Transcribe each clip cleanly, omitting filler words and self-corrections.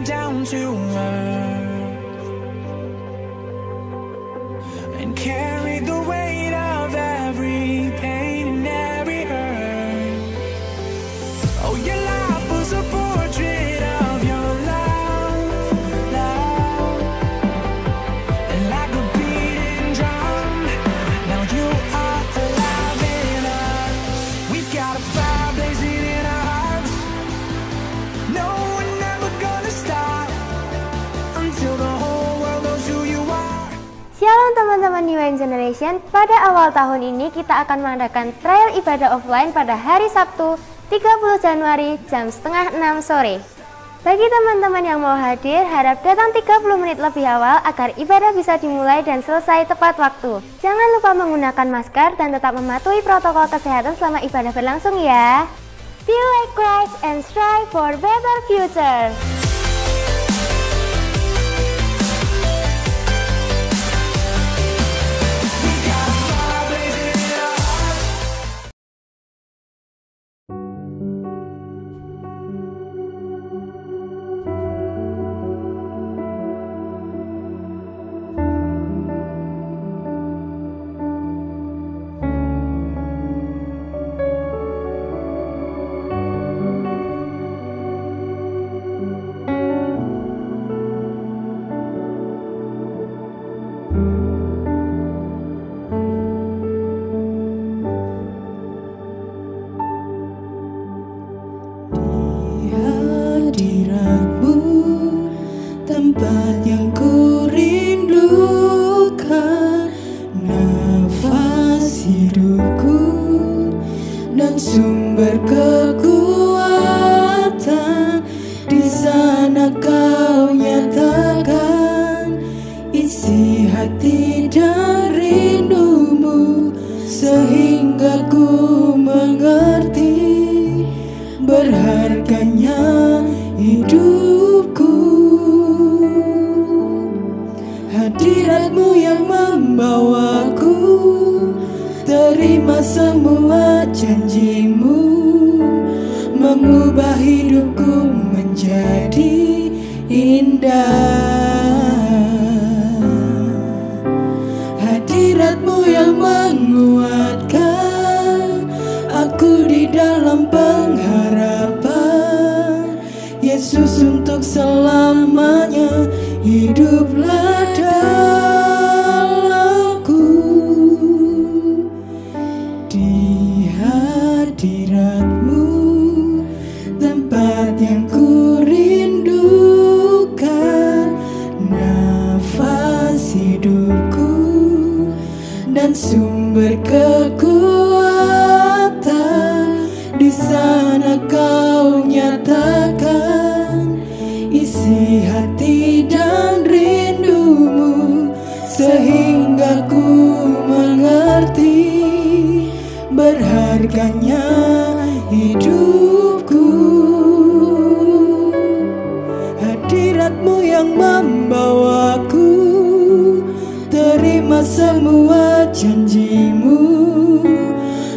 down to earth and carry the weight of every pain and every hurt. Oh, your life was a portrait of your love, and like a beating drum, now you are alive in us. We've got a fire blazing in our hearts. No, we're never gonna stop until the whole world knows who you are. Shalom teman-teman New Wine Generation. Pada awal tahun ini kita akan mengadakan trial ibadah offline pada hari Sabtu 30 Januari jam setengah 6 sore. Bagi teman-teman yang mau hadir, harap datang 30 menit lebih awal agar ibadah bisa dimulai dan selesai tepat waktu. Jangan lupa menggunakan masker dan tetap mematuhi protokol kesehatan selama ibadah berlangsung ya. Be like Christ and strive for better future. Hadiratmu, tempat yang ku rindukan, nafas hidupku dan sumber kekuatan. Di sana kau nyatakan isi hati dan rindumu, sehingga ku mengerti berharganya hidupku. Hadiratmu yang membawaku terima semua janjimu, mengubah hidupku menjadi indah. Hadiratmu yang menguatkan aku di dalam pengharapan. Yesus untuk selamanya hiduplah dalamku. Di hadiratmu, tempat yang ku rindukan, nafas hidupku dan sumber kekuatan. Di sana kau nyatakan isi hati dan rindumu, sehingga ku mengerti berharganya hidupku. Hadiratmu yang membawaku terima semua janjimu,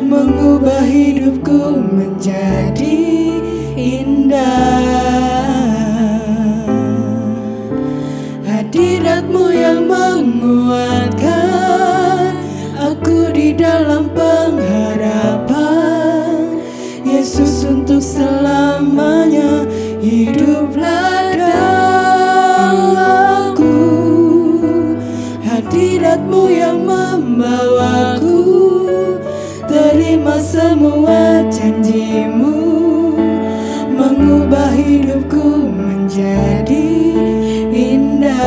mengubah hidupku menjadi indah. Hadiratmu yang menguatkan aku di dalam pengharapan. Yesus untuk selamanya hiduplah dalamku. Hadiratmu yang membawaku terima semua janjimu, mengubah hidupku menjadi indah.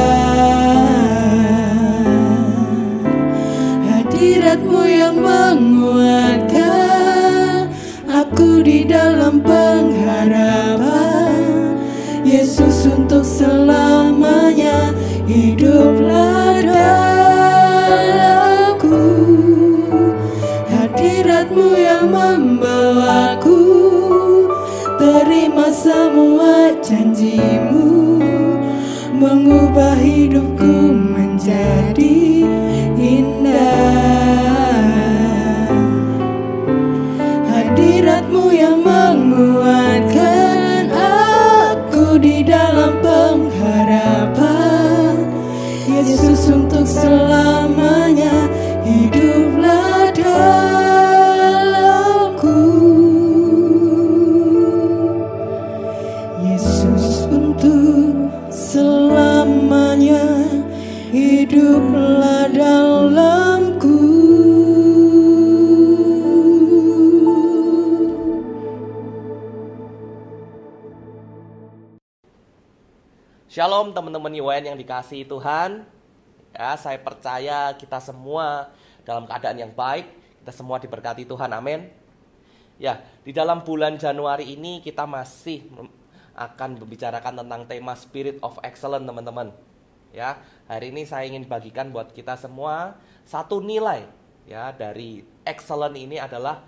Hadiratmu yang menguatkan aku di dalam pengharapan. Yesus untuk selamanya hiduplah dalamku. Hadiratmu yang membawaku terima semua janjimu, mengubah hidupku menjadi indah. Hadiratmu yang menguatkan aku di dalam Shalom teman-teman UIN yang dikasihi Tuhan. Ya, saya percaya kita semua dalam keadaan yang baik. Kita semua diberkati Tuhan, amin. Ya, di dalam bulan Januari ini kita masih akan membicarakan tentang tema Spirit of Excellence, teman-teman. Ya, hari ini saya ingin bagikan buat kita semua satu nilai ya dari excellent ini adalah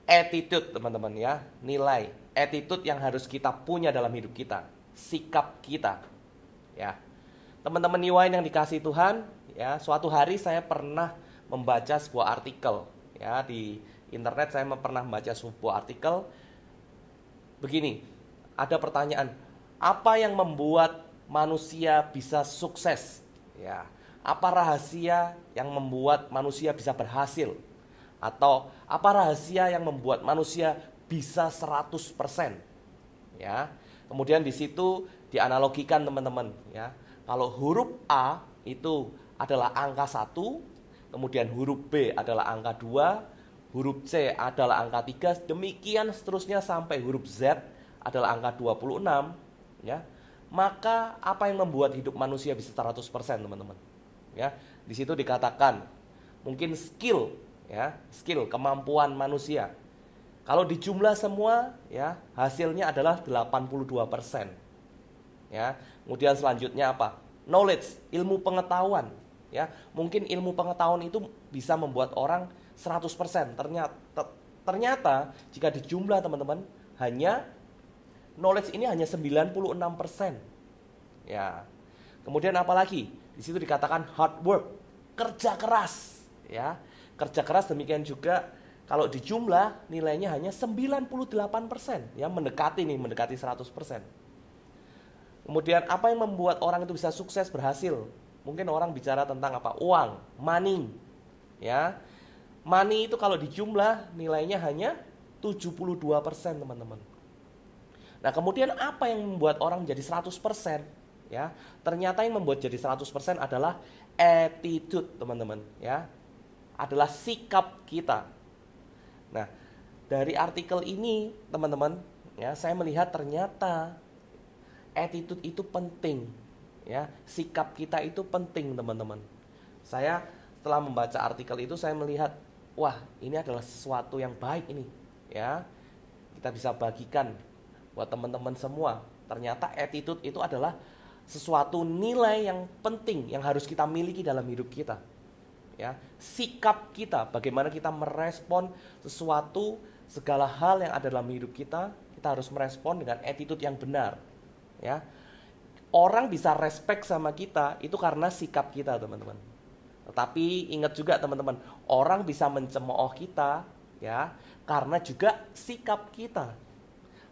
attitude, teman-teman ya. Nilai attitude yang harus kita punya dalam hidup kita, sikap kita. Ya. Teman-teman UIN yang dikasihi Tuhan, ya, suatu hari saya pernah membaca sebuah artikel ya di internet. Saya pernah membaca sebuah artikel begini. Ada pertanyaan, apa yang membuat manusia bisa sukses? Ya, apa rahasia yang membuat manusia bisa berhasil? Atau apa rahasia yang membuat manusia bisa 100%? Ya. Kemudian di situ dianalogikan, teman-teman ya. Kalau huruf A itu adalah angka 1, kemudian huruf B adalah angka 2, huruf C adalah angka 3, demikian seterusnya sampai huruf Z adalah angka 26 ya. Maka apa yang membuat hidup manusia bisa 100%, teman-teman? Ya, di situ dikatakan mungkin skill ya, skill kemampuan manusia. Kalau dijumlah semua ya, hasilnya adalah 82%. Ya, kemudian selanjutnya apa? Knowledge, ilmu pengetahuan ya. Mungkin ilmu pengetahuan itu bisa membuat orang 100%. Ternyata jika dijumlah, teman-teman, hanya knowledge ini hanya 96%. Ya. Kemudian apa lagi? Di situ dikatakan hard work, kerja keras ya. Kerja keras demikian juga kalau dijumlah nilainya hanya 98%, ya, mendekati 100%. Kemudian apa yang membuat orang itu bisa sukses, berhasil? Mungkin orang bicara tentang apa? Uang, money. Ya. Money itu kalau dijumlah nilainya hanya 72%, teman-teman. Nah, kemudian apa yang membuat orang menjadi 100%? Ya. Ternyata yang membuat jadi 100% adalah attitude, teman-teman, ya. Adalah sikap kita. Nah, dari artikel ini, teman-teman, ya, saya melihat ternyata attitude itu penting, ya. Sikap kita itu penting, teman-teman. Saya setelah membaca artikel itu saya melihat, wah, ini adalah sesuatu yang baik ini, ya. Kita bisa bagikan buat teman-teman semua. Ternyata attitude itu adalah sesuatu nilai yang penting yang harus kita miliki dalam hidup kita. Ya, sikap kita, bagaimana kita merespon sesuatu, segala hal yang ada dalam hidup kita harus merespon dengan attitude yang benar. Ya, orang bisa respect sama kita itu karena sikap kita, teman-teman. Tetapi ingat juga, teman-teman, orang bisa mencemooh kita, ya, karena juga sikap kita.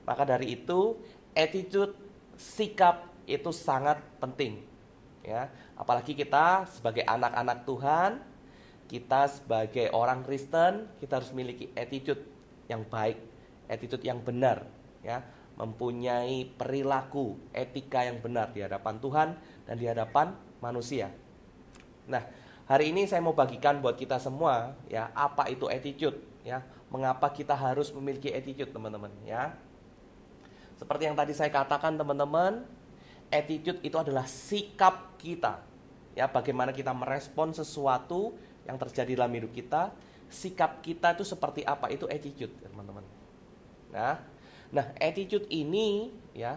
Maka dari itu, attitude, sikap itu sangat penting. Ya, apalagi kita sebagai anak-anak Tuhan, kita sebagai orang Kristen, kita harus memiliki attitude yang baik, attitude yang benar, ya, mempunyai perilaku, etika yang benar di hadapan Tuhan dan di hadapan manusia. Nah, hari ini saya mau bagikan buat kita semua, ya, apa itu attitude, ya, mengapa kita harus memiliki attitude, teman-teman, ya. Seperti yang tadi saya katakan, teman-teman, attitude itu adalah sikap kita, ya, bagaimana kita merespon sesuatu yang terjadi dalam hidup kita. Sikap kita itu seperti apa? Itu attitude, teman-teman. Nah, attitude ini ya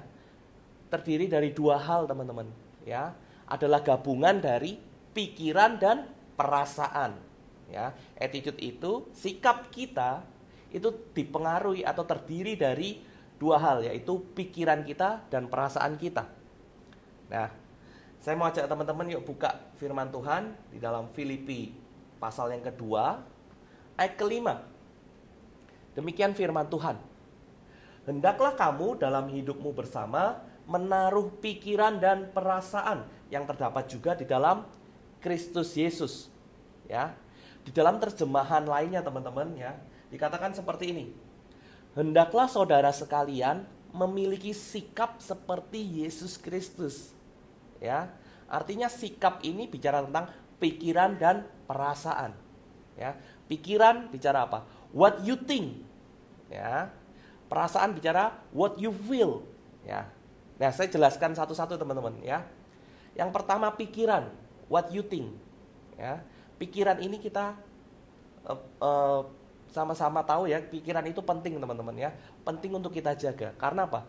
terdiri dari dua hal, teman-teman. Ya, adalah gabungan dari pikiran dan perasaan. Ya, attitude itu, sikap kita itu dipengaruhi atau terdiri dari dua hal, yaitu pikiran kita dan perasaan kita. Nah, saya mau ajak teman-teman yuk buka firman Tuhan di dalam Filipi pasal yang kedua, ayat kelima. Demikian firman Tuhan. Hendaklah kamu dalam hidupmu bersama menaruh pikiran dan perasaan yang terdapat juga di dalam Kristus Yesus. Ya, di dalam terjemahan lainnya, teman-teman, ya, dikatakan seperti ini. Hendaklah saudara sekalian memiliki sikap seperti Yesus Kristus. Ya, artinya sikap ini bicara tentang pikiran dan perasaan. Ya, pikiran bicara apa? What you think. Ya, perasaan bicara what you feel. Ya, Nah, saya jelaskan satu-satu teman-teman ya. Yang pertama pikiran, what you think. Ya, pikiran ini kita sama-sama tahu ya, pikiran itu penting teman-teman ya. Penting untuk kita jaga. Karena apa?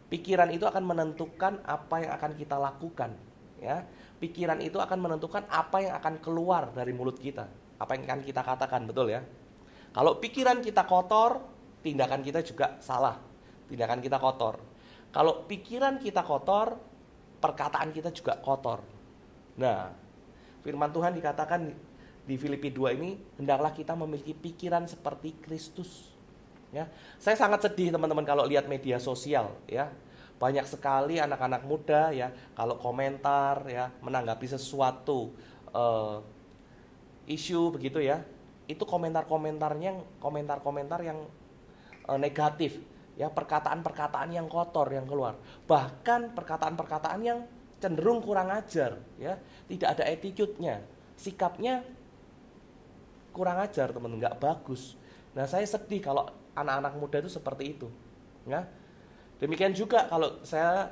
Pikiran itu akan menentukan apa yang akan kita lakukan. Ya, pikiran itu akan menentukan apa yang akan keluar dari mulut kita, apa yang akan kita katakan, betul ya. Kalau pikiran kita kotor, tindakan kita juga salah. Tindakan kita kotor. Kalau pikiran kita kotor, perkataan kita juga kotor. Nah, firman Tuhan dikatakan di Filipi 2 ini, hendaklah kita memiliki pikiran seperti Kristus. Ya, saya sangat sedih teman-teman kalau lihat media sosial ya. Banyak sekali anak-anak muda ya, kalau komentar ya, menanggapi sesuatu isu begitu ya, itu komentar-komentar yang negatif ya, perkataan-perkataan yang kotor yang keluar, bahkan perkataan-perkataan yang cenderung kurang ajar ya, tidak ada attitude-nya, sikapnya kurang ajar teman, nggak bagus. Nah, saya sedih kalau anak-anak muda itu seperti itu ya. Demikian juga kalau saya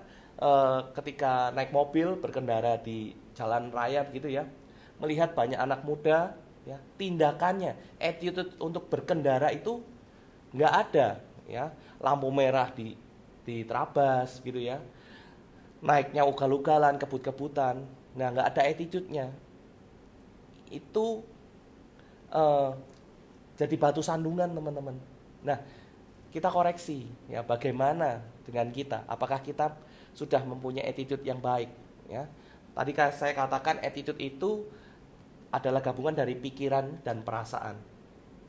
ketika naik mobil berkendara di jalan raya begitu ya, melihat banyak anak muda ya, tindakannya, attitude untuk berkendara itu nggak ada ya, lampu merah diterabas gitu ya, naiknya ugal-ugalan, kebut-kebutan, nah nggak ada attitude-nya. Itu jadi batu sandungan teman-teman. Nah, kita koreksi ya, bagaimana dengan kita, apakah kita sudah mempunyai attitude yang baik ya. Tadi saya katakan attitude itu adalah gabungan dari pikiran dan perasaan.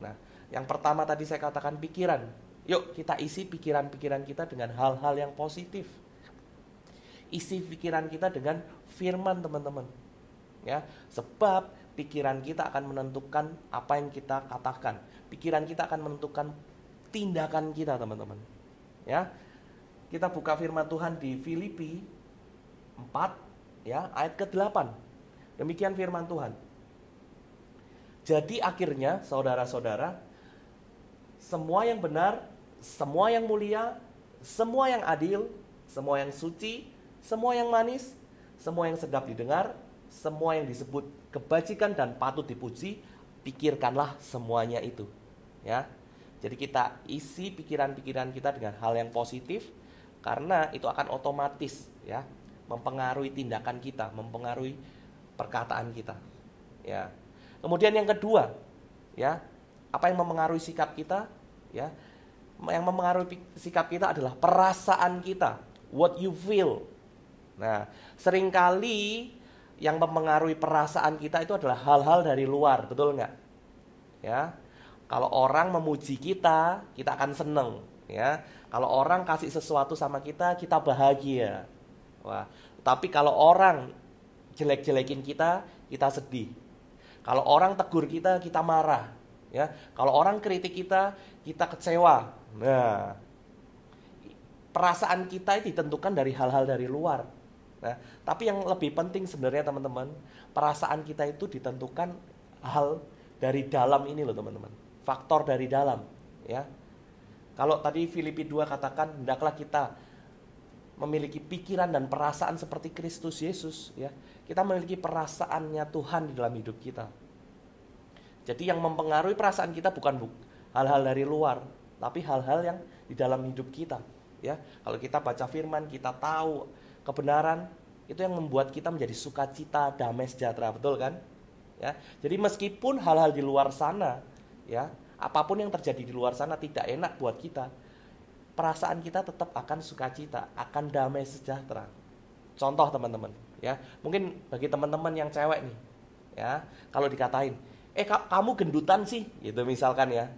Nah, yang pertama tadi saya katakan pikiran. Yuk kita isi pikiran-pikiran kita dengan hal-hal yang positif. Isi pikiran kita dengan firman teman-teman ya, sebab pikiran kita akan menentukan apa yang kita katakan. Pikiran kita akan menentukan tindakan kita teman-teman ya. Kita buka firman Tuhan di Filipi 4 ya, ayat ke-8. Demikian firman Tuhan. Jadi akhirnya saudara-saudara, semua yang benar, semua yang mulia, semua yang adil, semua yang suci, semua yang manis, semua yang sedap didengar, semua yang disebut kebajikan dan patut dipuji, pikirkanlah semuanya itu ya. Jadi kita isi pikiran-pikiran kita dengan hal yang positif, karena itu akan otomatis ya mempengaruhi tindakan kita, mempengaruhi perkataan kita. Ya. Kemudian yang kedua, ya, apa yang mempengaruhi sikap kita? Ya, yang mempengaruhi sikap kita adalah perasaan kita, what you feel. Nah, seringkali yang mempengaruhi perasaan kita itu adalah hal-hal dari luar, betul nggak? Ya. Kalau orang memuji kita, kita akan seneng ya. Kalau orang kasih sesuatu sama kita, kita bahagia. Wah, tapi kalau orang jelek-jelekin kita, kita sedih. Kalau orang tegur kita, kita marah ya. Kalau orang kritik kita, kita kecewa. Nah, perasaan kita ditentukan dari hal-hal dari luar. Nah, tapi yang lebih penting sebenarnya teman-teman, perasaan kita itu ditentukan hal dari dalam ini loh teman-teman. Faktor dari dalam ya. Kalau tadi Filipi 2 katakan hendaklah kita memiliki pikiran dan perasaan seperti Kristus Yesus ya. Kita memiliki perasaannya Tuhan di dalam hidup kita. Jadi yang mempengaruhi perasaan kita bukan hal-hal dari luar, tapi hal-hal yang di dalam hidup kita ya. Kalau kita baca firman, kita tahu kebenaran, itu yang membuat kita menjadi sukacita, damai sejahtera, betul kan? Ya. Jadi meskipun hal-hal di luar sana ya, apapun yang terjadi di luar sana tidak enak buat kita, perasaan kita tetap akan sukacita, akan damai sejahtera. Contoh teman-teman ya, mungkin bagi teman-teman yang cewek nih ya, kalau dikatain, kamu gendutan sih gitu misalkan ya,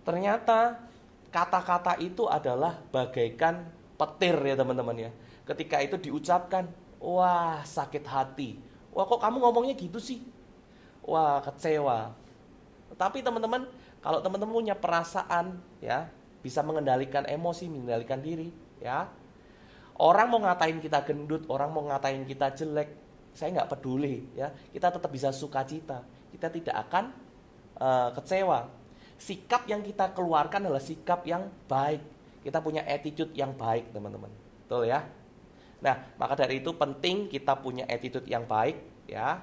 ternyata kata-kata itu adalah bagaikan petir ya teman-teman ya. Ketika itu diucapkan, wah sakit hati, wah kok kamu ngomongnya gitu sih, wah kecewa. Tapi teman-teman, kalau teman-teman punya perasaan ya, bisa mengendalikan emosi, mengendalikan diri ya. Orang mau ngatain kita gendut, orang mau ngatain kita jelek, saya nggak peduli ya. Kita tetap bisa sukacita, kita tidak akan kecewa. Sikap yang kita keluarkan adalah sikap yang baik. Kita punya attitude yang baik teman-teman Betul ya? Nah, maka dari itu penting kita punya attitude yang baik ya.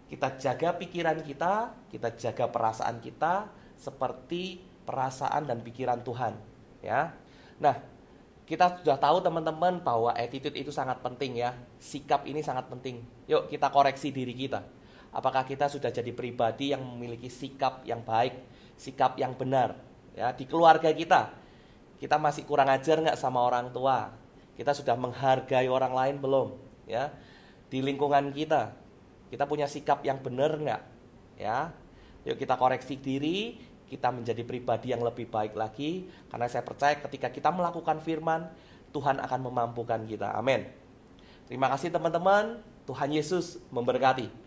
Kita jaga pikiran kita jaga perasaan kita seperti perasaan dan pikiran Tuhan ya. Nah, kita sudah tahu teman-teman bahwa attitude itu sangat penting ya. Sikap ini sangat penting. Yuk kita koreksi diri kita. Apakah kita sudah jadi pribadi yang memiliki sikap yang baik, sikap yang benar ya. Di keluarga kita masih kurang ajar nggak sama orang tua? Kita sudah menghargai orang lain belum? Ya, di lingkungan kita punya sikap yang benar nggak? Ya, yuk kita koreksi diri, kita menjadi pribadi yang lebih baik lagi. Karena saya percaya ketika kita melakukan firman, Tuhan akan memampukan kita. Amin. Terima kasih teman-teman. Tuhan Yesus memberkati.